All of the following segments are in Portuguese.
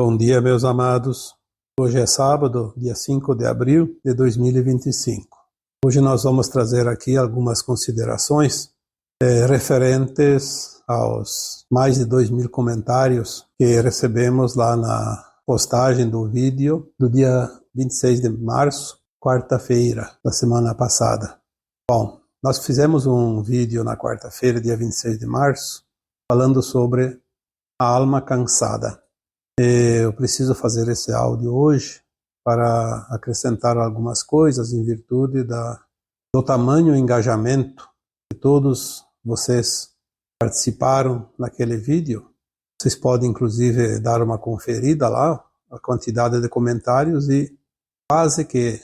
Bom dia, meus amados. Hoje é sábado, dia 5 de abril de 2025. Hoje nós vamos trazer aqui algumas considerações referentes aos mais de 2.000 comentários que recebemos lá na postagem do vídeo do dia 26 de março, quarta-feira da semana passada. Bom, nós fizemos um vídeo na quarta-feira, dia 26 de março, falando sobre a alma cansada. Eu preciso fazer esse áudio hoje para acrescentar algumas coisas em virtude do tamanho engajamento que todos vocês participaram naquele vídeo. Vocês podem inclusive dar uma conferida lá, a quantidade de comentários e quase que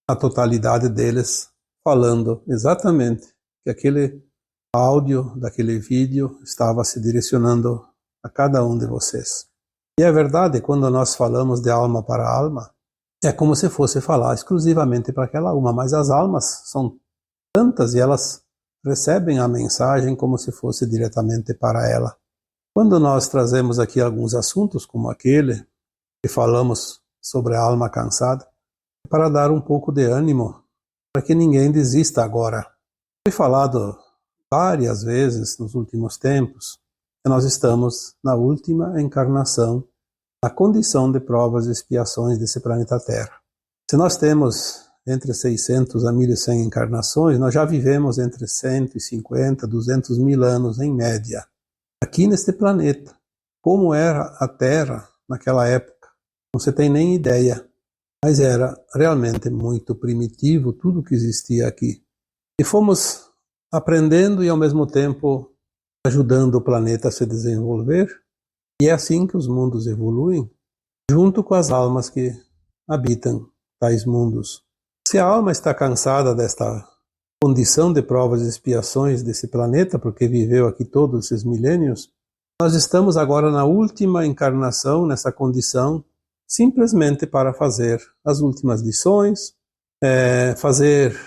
a totalidade deles falando exatamente que aquele áudio daquele vídeo estava se direcionando a cada um de vocês. E é verdade, quando nós falamos de alma para alma, é como se fosse falar exclusivamente para aquela uma, mas as almas são tantas e elas recebem a mensagem como se fosse diretamente para ela. Quando nós trazemos aqui alguns assuntos como aquele, que falamos sobre a alma cansada, é para dar um pouco de ânimo, para que ninguém desista agora. Foi falado várias vezes nos últimos tempos, que nós estamos na última encarnação, na condição de provas e expiações desse planeta Terra. Se nós temos entre 600 a 1.100 encarnações, nós já vivemos entre 150 a 200 mil anos em média, aqui neste planeta. Como era a Terra naquela época, não se tem nem ideia, mas era realmente muito primitivo tudo que existia aqui. E fomos aprendendo e ao mesmo tempo ajudando o planeta a se desenvolver, e é assim que os mundos evoluem, junto com as almas que habitam tais mundos. Se a alma está cansada desta condição de provas e expiações desse planeta, porque viveu aqui todos esses milênios, nós estamos agora na última encarnação, nessa condição, simplesmente para fazer as últimas lições, fazer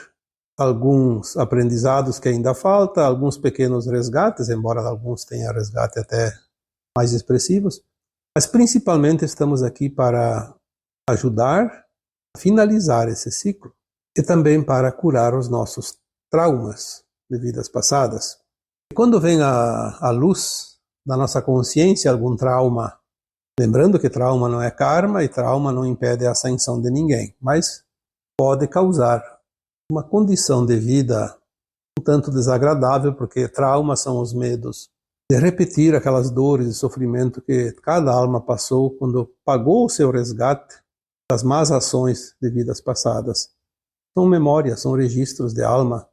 alguns aprendizados que ainda falta, alguns pequenos resgates, embora alguns tenham resgate até mais expressivos, mas principalmente estamos aqui para ajudar a finalizar esse ciclo e também para curar os nossos traumas de vidas passadas. E quando vem à luz da nossa consciência algum trauma, lembrando que trauma não é karma e trauma não impede a ascensão de ninguém, mas pode causar uma condição de vida um tanto desagradável, porque traumas são os medos de repetir aquelas dores e sofrimento que cada alma passou quando pagou o seu resgate das más ações de vidas passadas. São memórias, são registros de alma,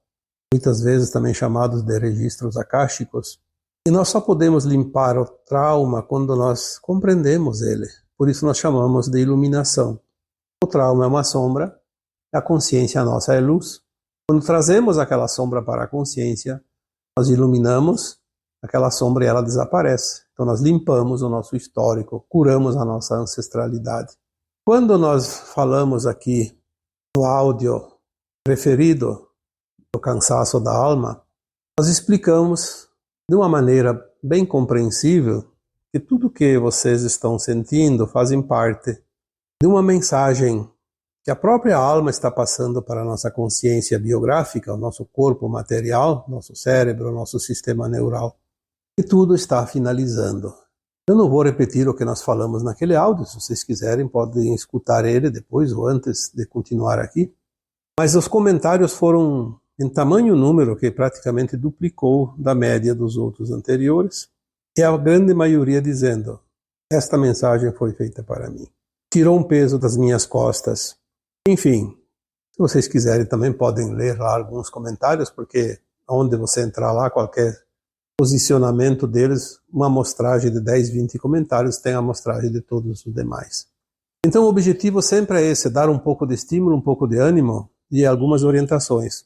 muitas vezes também chamados de registros akáshicos. E nós só podemos limpar o trauma quando nós compreendemos ele. Por isso nós chamamos de iluminação. O trauma é uma sombra, a consciência nossa é luz. Quando trazemos aquela sombra para a consciência, nós iluminamos aquela sombra e ela desaparece. Então nós limpamos o nosso histórico, curamos a nossa ancestralidade. Quando nós falamos aqui no áudio referido ao cansaço da alma, nós explicamos de uma maneira bem compreensível que tudo que vocês estão sentindo fazem parte de uma mensagem que a própria alma está passando para a nossa consciência biográfica, o nosso corpo material, nosso cérebro, nosso sistema neural. E tudo está finalizando. Eu não vou repetir o que nós falamos naquele áudio, se vocês quiserem podem escutar ele depois ou antes de continuar aqui. Mas os comentários foram em tamanho número que praticamente duplicou da média dos outros anteriores. E a grande maioria dizendo, esta mensagem foi feita para mim. Tirou um peso das minhas costas. Enfim, se vocês quiserem também podem ler lá alguns comentários, porque onde você entrar lá, qualquer posicionamento deles, uma amostragem de 10, 20 comentários tem a amostragem de todos os demais. Então o objetivo sempre é esse, dar um pouco de estímulo, um pouco de ânimo e algumas orientações.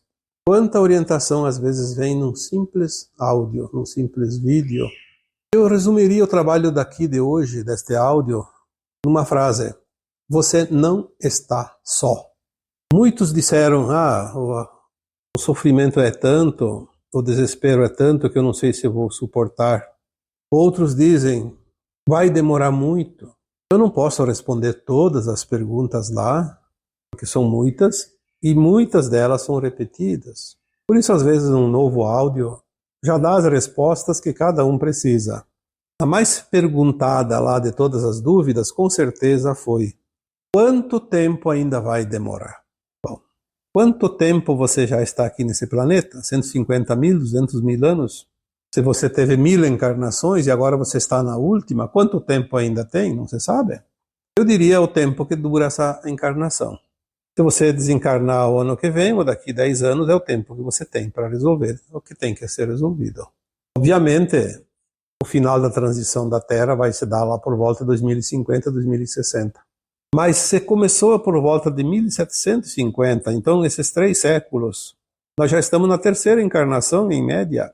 Quanta orientação às vezes vem num simples áudio, num simples vídeo. Eu resumiria o trabalho daqui de hoje, deste áudio, numa frase: você não está só. Muitos disseram, o sofrimento é tanto, o desespero é tanto que eu não sei se eu vou suportar. Outros dizem, vai demorar muito. Eu não posso responder todas as perguntas lá, porque são muitas, e muitas delas são repetidas. Por isso, às vezes, um novo áudio já dá as respostas que cada um precisa. A mais perguntada lá de todas as dúvidas, com certeza, foi: quanto tempo ainda vai demorar? Bom, quanto tempo você já está aqui nesse planeta? 150 mil, 200 mil anos? Se você teve 1000 encarnações e agora você está na última, quanto tempo ainda tem? Não se sabe? Eu diria o tempo que dura essa encarnação. Se você desencarnar o ano que vem, ou daqui 10 anos, é o tempo que você tem para resolver o que tem que ser resolvido. Obviamente, o final da transição da Terra vai se dar lá por volta de 2050, 2060. Mas se começou por volta de 1750, então esses 3 séculos, nós já estamos na terceira encarnação, em média,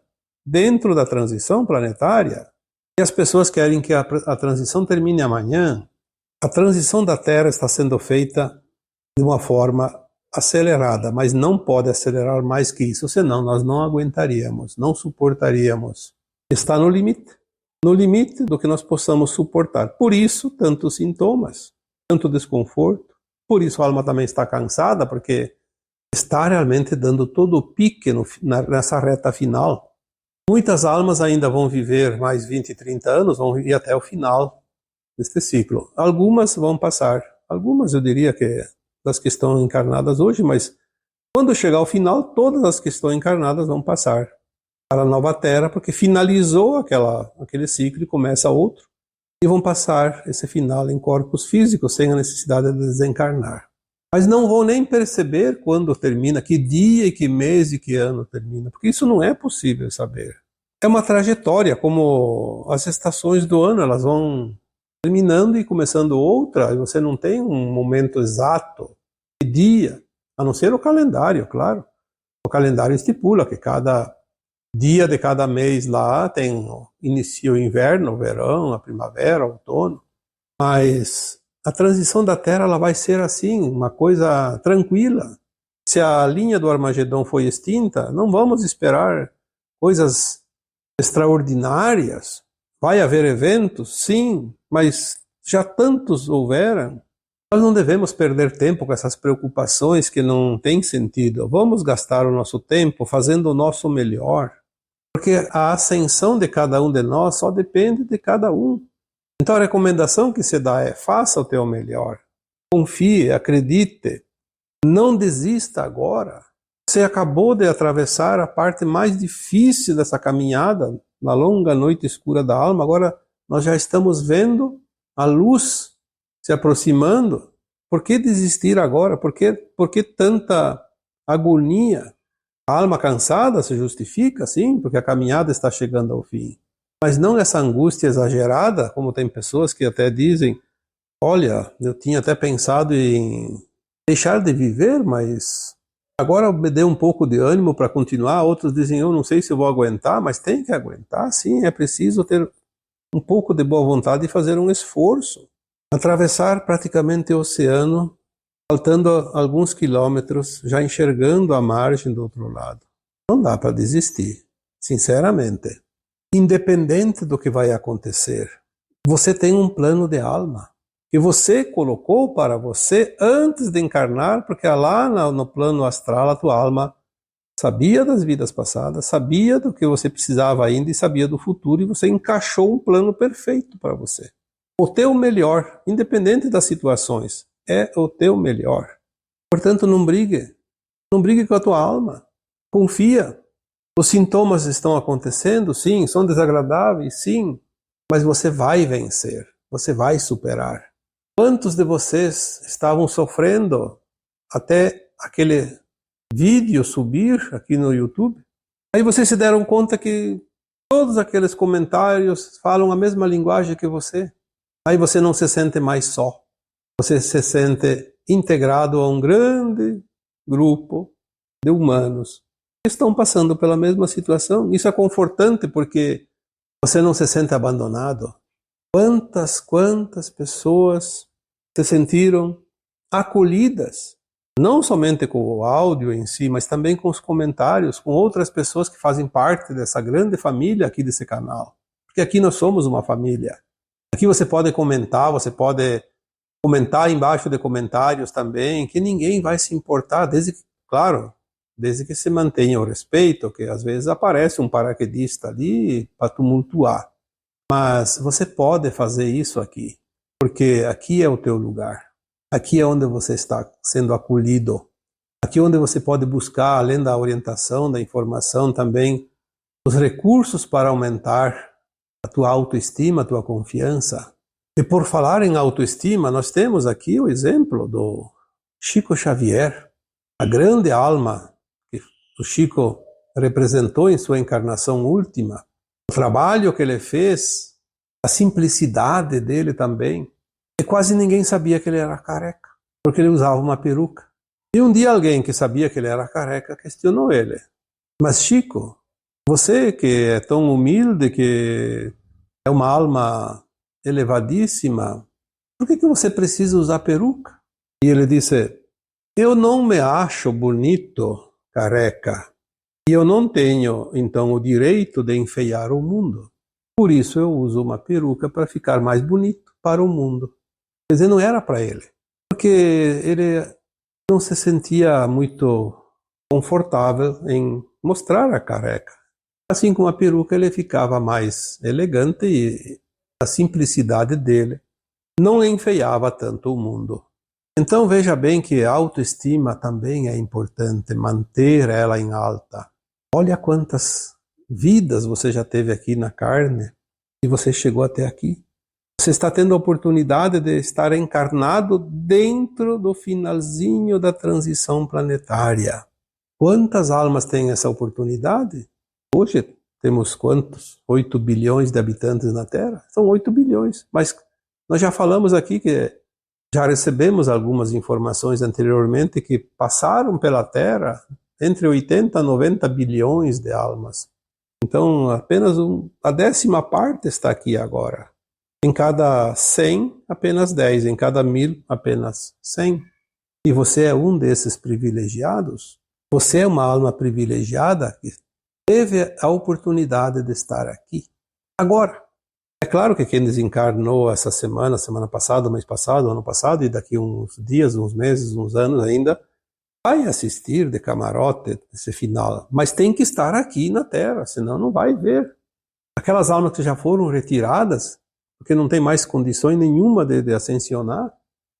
dentro da transição planetária, e as pessoas querem que a transição termine amanhã. A transição da Terra está sendo feita de uma forma acelerada, mas não pode acelerar mais que isso, senão nós não aguentaríamos, não suportaríamos. Está no limite do que nós possamos suportar. Por isso, tantos sintomas, tanto desconforto. Por isso a alma também está cansada, porque está realmente dando todo o pique nessa reta final. Muitas almas ainda vão viver mais 20, 30 anos, vão ir até o final deste ciclo. Algumas vão passar. Algumas, eu diria que das que estão encarnadas hoje, mas quando chegar ao final, todas as que estão encarnadas vão passar para a nova Terra, porque finalizou aquele ciclo e começa outro, e vão passar esse final em corpos físicos, sem a necessidade de desencarnar. Mas não vão nem perceber quando termina, que dia, e que mês e que ano termina, porque isso não é possível saber. É uma trajetória, como as estações do ano, elas vão terminando e começando outra, e você não tem um momento exato de dia, a não ser o calendário, claro. O calendário estipula que cada dia de cada mês lá inicia o inverno, o verão, a primavera, o outono, mas a transição da Terra ela vai ser assim, uma coisa tranquila. Se a linha do Armagedon foi extinta, não vamos esperar coisas extraordinárias. Vai haver eventos, sim, mas já tantos houveram. Nós não devemos perder tempo com essas preocupações que não têm sentido. Vamos gastar o nosso tempo fazendo o nosso melhor, porque a ascensão de cada um de nós só depende de cada um. Então a recomendação que se dá é: faça o teu melhor, confie, acredite, não desista agora. Você acabou de atravessar a parte mais difícil dessa caminhada, na longa noite escura da alma. Agora nós já estamos vendo a luz se aproximando. Por que desistir agora? Por que tanta agonia? A alma cansada se justifica, sim, porque a caminhada está chegando ao fim. Mas não essa angústia exagerada, como tem pessoas que até dizem: olha, eu tinha até pensado em deixar de viver, mas agora me deu um pouco de ânimo para continuar. Outros dizem: eu não sei se eu vou aguentar, mas tem que aguentar, sim, é preciso ter um pouco de boa vontade e fazer um esforço. Atravessar praticamente o oceano, faltando alguns quilômetros, já enxergando a margem do outro lado. Não dá para desistir, sinceramente. Independente do que vai acontecer, você tem um plano de alma que você colocou para você antes de encarnar, porque lá no plano astral a tua alma sabia das vidas passadas, sabia do que você precisava ainda e sabia do futuro, e você encaixou um plano perfeito para você. O teu melhor, independente das situações, é o teu melhor. Portanto, não brigue com a tua alma, confia. Os sintomas estão acontecendo, sim, são desagradáveis, sim, mas você vai vencer, você vai superar. Quantos de vocês estavam sofrendo até aquele vídeo subir aqui no YouTube? Aí vocês se deram conta que todos aqueles comentários falam a mesma linguagem que você. Aí você não se sente mais só. Você se sente integrado a um grande grupo de humanos que estão passando pela mesma situação. Isso é confortante porque você não se sente abandonado. Quantas pessoas se sentiram acolhidas, não somente com o áudio em si, mas também com os comentários, com outras pessoas que fazem parte dessa grande família aqui desse canal. Porque aqui nós somos uma família. Aqui você pode comentar embaixo de comentários também, que ninguém vai se importar, desde que se mantenha o respeito, que às vezes aparece um paraquedista ali para tumultuar. Mas você pode fazer isso aqui, porque aqui é o teu lugar. Aqui é onde você está sendo acolhido. Aqui é onde você pode buscar, além da orientação, da informação, também os recursos para aumentar a tua autoestima, a tua confiança. E por falar em autoestima, nós temos aqui o exemplo do Chico Xavier, a grande alma que o Chico representou em sua encarnação última. O trabalho que ele fez, a simplicidade dele também. E quase ninguém sabia que ele era careca, porque ele usava uma peruca. E um dia alguém que sabia que ele era careca questionou ele. Mas Chico, você que é tão humilde, que é uma alma elevadíssima, por que você precisa usar peruca? E ele disse, eu não me acho bonito careca. E eu não tenho, então, o direito de enfeiar o mundo. Por isso eu uso uma peruca para ficar mais bonito para o mundo. Quer dizer, não era para ele. Porque ele não se sentia muito confortável em mostrar a careca. Assim com a peruca ele ficava mais elegante e a simplicidade dele não enfeiava tanto o mundo. Então veja bem que a autoestima também é importante, manter ela em alta. Olha quantas vidas você já teve aqui na carne e você chegou até aqui. Você está tendo a oportunidade de estar encarnado dentro do finalzinho da transição planetária. Quantas almas têm essa oportunidade? Hoje temos quantos? 8 bilhões de habitantes na Terra? São 8 bilhões. Mas nós já falamos aqui que já recebemos algumas informações anteriormente que passaram pela Terra entre 80 a 90 bilhões de almas. Então, apenas a 10ª parte está aqui agora. Em cada 100, apenas 10. Em cada 1000, apenas 100. E você é um desses privilegiados. Você é uma alma privilegiada que teve a oportunidade de estar aqui. Agora, é claro que quem desencarnou essa semana passada, mês passado, ano passado, e daqui uns dias, uns meses, uns anos ainda, vai assistir de camarote esse final. Mas tem que estar aqui na Terra, senão não vai ver. Aquelas almas que já foram retiradas, porque não tem mais condições nenhuma de ascensionar.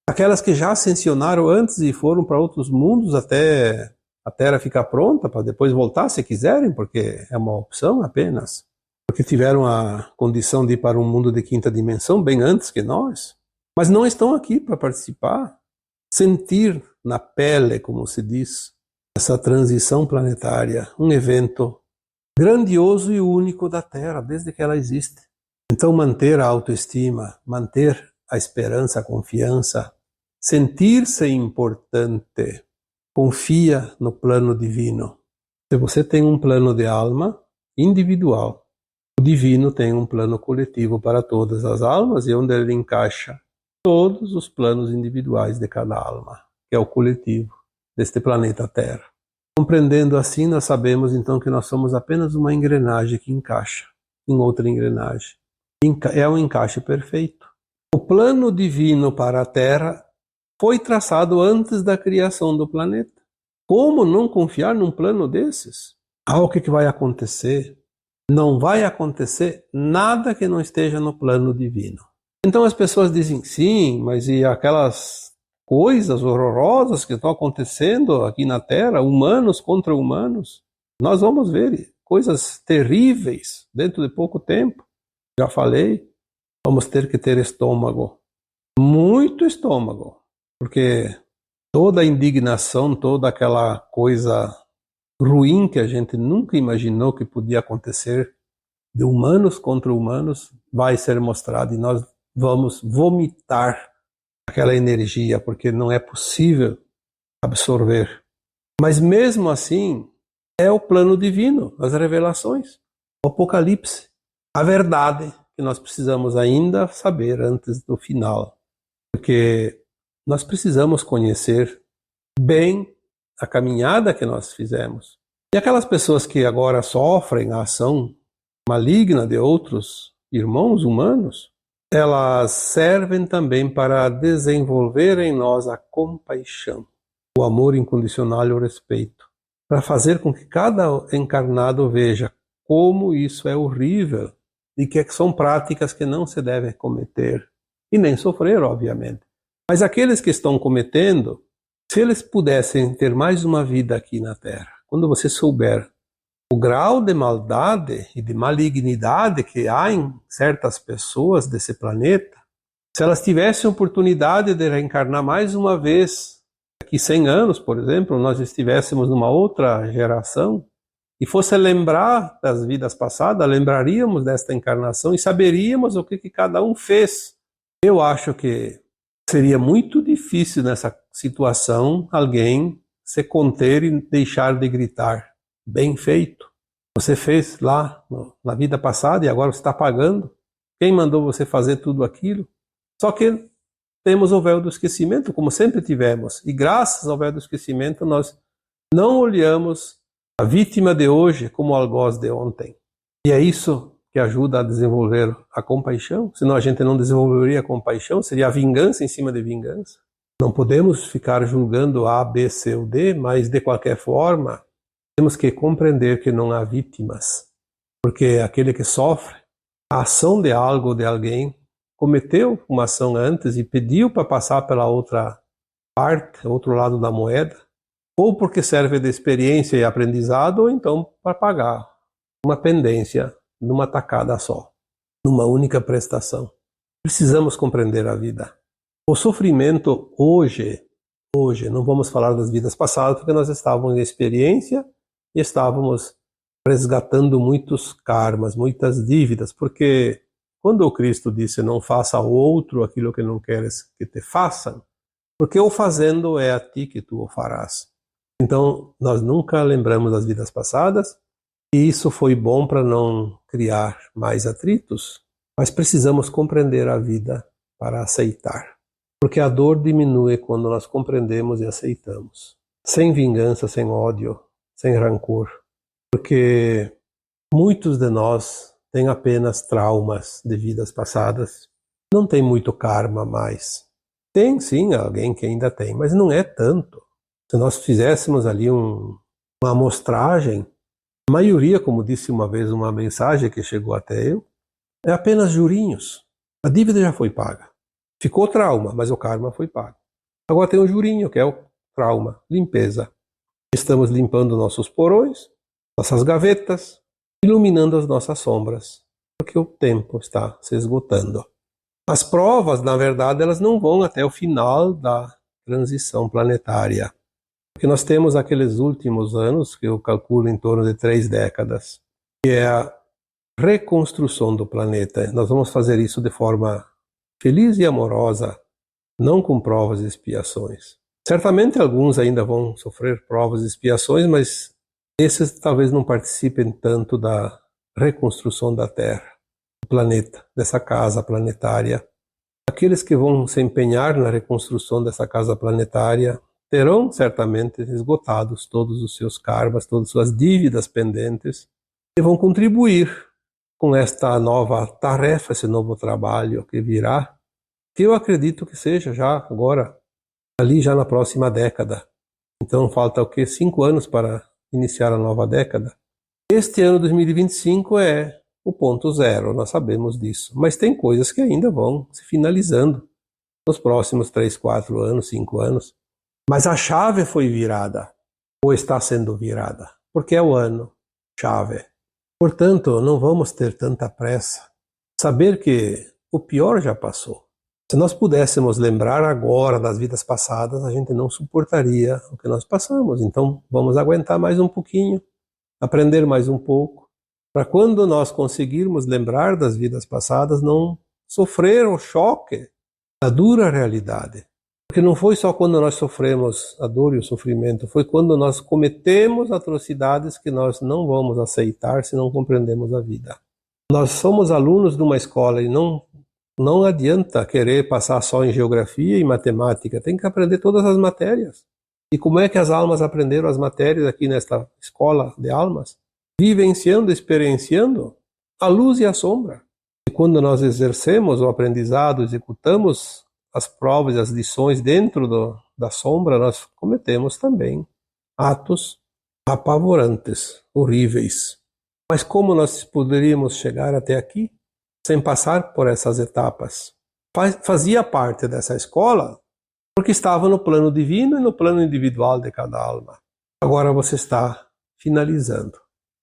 Aquelas que já ascensionaram antes e foram para outros mundos até a Terra ficar pronta para depois voltar se quiserem, porque é uma opção apenas. Porque tiveram a condição de ir para um mundo de 5ª dimensão bem antes que nós. Mas não estão aqui para participar, sentir na pele, como se diz, essa transição planetária, um evento grandioso e único da Terra, desde que ela existe. Então manter a autoestima, manter a esperança, a confiança, sentir-se importante, confia no plano divino. Se você tem um plano de alma individual, o divino tem um plano coletivo para todas as almas e onde ele encaixa todos os planos individuais de cada alma, que é o coletivo deste planeta Terra. Compreendendo assim, nós sabemos então que nós somos apenas uma engrenagem que encaixa em outra engrenagem. É um encaixe perfeito. O plano divino para a Terra foi traçado antes da criação do planeta. Como não confiar num plano desses? O que vai acontecer? Não vai acontecer nada que não esteja no plano divino. Então as pessoas dizem, sim, mas e aquelas coisas horrorosas que estão acontecendo aqui na Terra, humanos contra humanos? Nós vamos ver coisas terríveis dentro de pouco tempo. Já falei, vamos ter que ter estômago, muito estômago, porque toda a indignação, toda aquela coisa ruim que a gente nunca imaginou que podia acontecer de humanos contra humanos vai ser mostrado e nós vamos vomitar aquela energia, porque não é possível absorver. Mas mesmo assim, é o plano divino, as revelações, o Apocalipse. A verdade que nós precisamos ainda saber antes do final, porque nós precisamos conhecer bem a caminhada que nós fizemos. E aquelas pessoas que agora sofrem a ação maligna de outros irmãos humanos, elas servem também para desenvolver em nós a compaixão, o amor incondicional e o respeito, para fazer com que cada encarnado veja como isso é horrível e que são práticas que não se devem cometer e nem sofrer, obviamente. Mas aqueles que estão cometendo, se eles pudessem ter mais uma vida aqui na Terra, quando você souber o grau de maldade e de malignidade que há em certas pessoas desse planeta, se elas tivessem oportunidade de reencarnar mais uma vez, daqui 100 anos, por exemplo, nós estivéssemos numa outra geração, e fosse lembrar das vidas passadas, lembraríamos desta encarnação e saberíamos o que cada um fez. Eu acho que seria muito difícil nessa situação alguém se conter e deixar de gritar. Bem feito. Você fez lá na vida passada e agora você está pagando. Quem mandou você fazer tudo aquilo? Só que temos o véu do esquecimento, como sempre tivemos. E graças ao véu do esquecimento nós não olhamos a vítima de hoje como o algoz de ontem. E é isso que ajuda a desenvolver a compaixão. Senão a gente não desenvolveria a compaixão, seria a vingança em cima de vingança. Não podemos ficar julgando A, B, C ou D, mas de qualquer forma temos que compreender que não há vítimas, porque aquele que sofre a ação de algo ou de alguém cometeu uma ação antes e pediu para passar pela outra parte, outro lado da moeda, ou porque serve de experiência e aprendizado, ou então para pagar uma pendência numa tacada só, numa única prestação. Precisamos compreender a vida. O sofrimento hoje, não vamos falar das vidas passadas, porque nós estávamos em experiência e estávamos resgatando muitos karmas, muitas dívidas, porque quando o Cristo disse não faça ao outro aquilo que não queres que te façam, porque o fazendo é a ti que tu o farás. Então nós nunca lembramos das vidas passadas e isso foi bom para não criar mais atritos, mas precisamos compreender a vida para aceitar, porque a dor diminui quando nós compreendemos e aceitamos, sem vingança, sem ódio, sem rancor, porque muitos de nós têm apenas traumas de vidas passadas, não tem muito karma mais. Tem sim alguém que ainda tem, mas não é tanto. Se nós fizéssemos ali uma amostragem, a maioria, como disse uma vez uma mensagem que chegou até eu, é apenas jurinhos. A dívida já foi paga. Ficou trauma, mas o karma foi pago. Agora tem o jurinho, que é o trauma, limpeza. Estamos limpando nossos porões, nossas gavetas, iluminando as nossas sombras, porque o tempo está se esgotando. As provas, na verdade, elas não vão até o final da transição planetária, porque nós temos aqueles últimos anos, que eu calculo em torno de 3 décadas, que é a reconstrução do planeta. Nós vamos fazer isso de forma feliz e amorosa, não com provas e expiações. Certamente alguns ainda vão sofrer provas e expiações, mas esses talvez não participem tanto da reconstrução da Terra, do planeta, dessa casa planetária. Aqueles que vão se empenhar na reconstrução dessa casa planetária terão certamente esgotados todos os seus karmas, todas as suas dívidas pendentes e vão contribuir com esta nova tarefa, esse novo trabalho que virá, que eu acredito que seja já agora, ali já na próxima década. Então falta o quê? 5 anos para iniciar a nova década. Este ano 2025 é o ponto zero, nós sabemos disso. Mas tem coisas que ainda vão se finalizando nos próximos 3, 4 anos, 5 anos. Mas a chave foi virada, ou está sendo virada, porque é o ano chave. Portanto, não vamos ter tanta pressa. Saber que o pior já passou. Se nós pudéssemos lembrar agora das vidas passadas, a gente não suportaria o que nós passamos. Então, vamos aguentar mais um pouquinho, aprender mais um pouco, para quando nós conseguirmos lembrar das vidas passadas, não sofrer o choque da dura realidade. Porque não foi só quando nós sofremos a dor e o sofrimento, foi quando nós cometemos atrocidades que nós não vamos aceitar se não compreendemos a vida. Nós somos alunos de uma escola e não adianta querer passar só em geografia e matemática, tem que aprender todas as matérias. E como é que as almas aprenderam as matérias aqui nesta escola de almas? Vivenciando, experienciando a luz e a sombra. E quando nós exercemos o aprendizado, executamos as provas e as lições dentro da sombra, nós cometemos também atos apavorantes, horríveis. Mas como nós poderíamos chegar até aqui sem passar por essas etapas? Fazia parte dessa escola porque estava no plano divino e no plano individual de cada alma. Agora você está finalizando.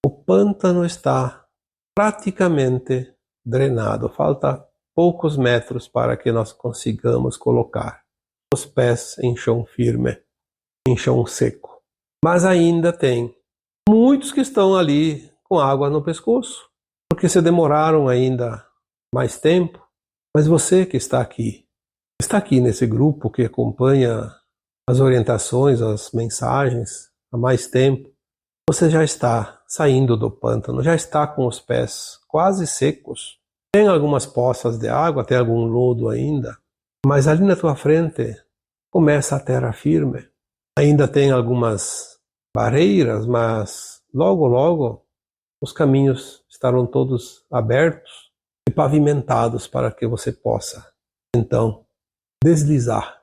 O pântano está praticamente drenado. Falta poucos metros para que nós consigamos colocar os pés em chão firme, em chão seco. Mas ainda tem muitos que estão ali com água no pescoço, porque se demoraram ainda mais tempo. Mas você que está aqui nesse grupo que acompanha as orientações, as mensagens há mais tempo, você já está saindo do pântano, já está com os pés quase secos. Tem algumas poças de água, tem algum lodo ainda, mas ali na tua frente começa a terra firme. Ainda tem algumas barreiras, mas logo, logo os caminhos estarão todos abertos e pavimentados para que você possa, então, deslizar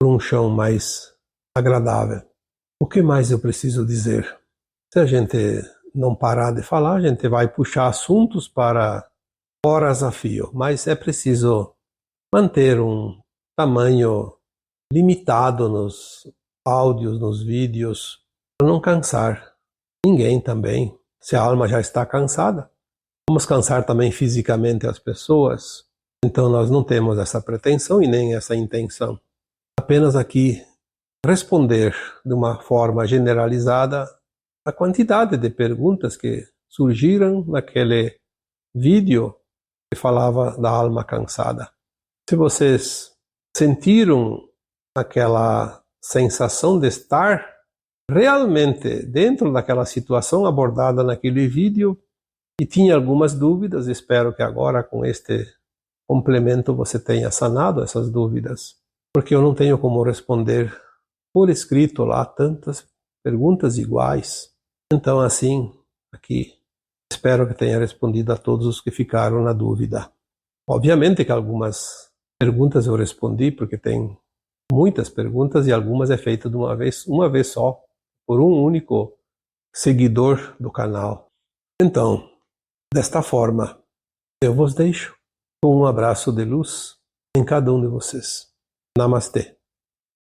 por um chão mais agradável. O que mais eu preciso dizer? Se a gente não parar de falar, a gente vai puxar assuntos para horas a fio, mas é preciso manter um tamanho limitado nos áudios, nos vídeos, para não cansar ninguém também. Se a alma já está cansada, vamos cansar também fisicamente as pessoas. Então nós não temos essa pretensão e nem essa intenção. Apenas aqui responder de uma forma generalizada a quantidade de perguntas que surgiram naquele vídeo que falava da alma cansada. Se vocês sentiram aquela sensação de estar realmente dentro daquela situação abordada naquele vídeo e tinha algumas dúvidas, espero que agora com este complemento você tenha sanado essas dúvidas, porque eu não tenho como responder por escrito lá tantas perguntas iguais. Então assim, aqui, espero que tenha respondido a todos os que ficaram na dúvida. Obviamente que algumas perguntas eu respondi, porque tem muitas perguntas e algumas é feita de uma vez só, por um único seguidor do canal. Então, desta forma, eu vos deixo com um abraço de luz em cada um de vocês. Namastê.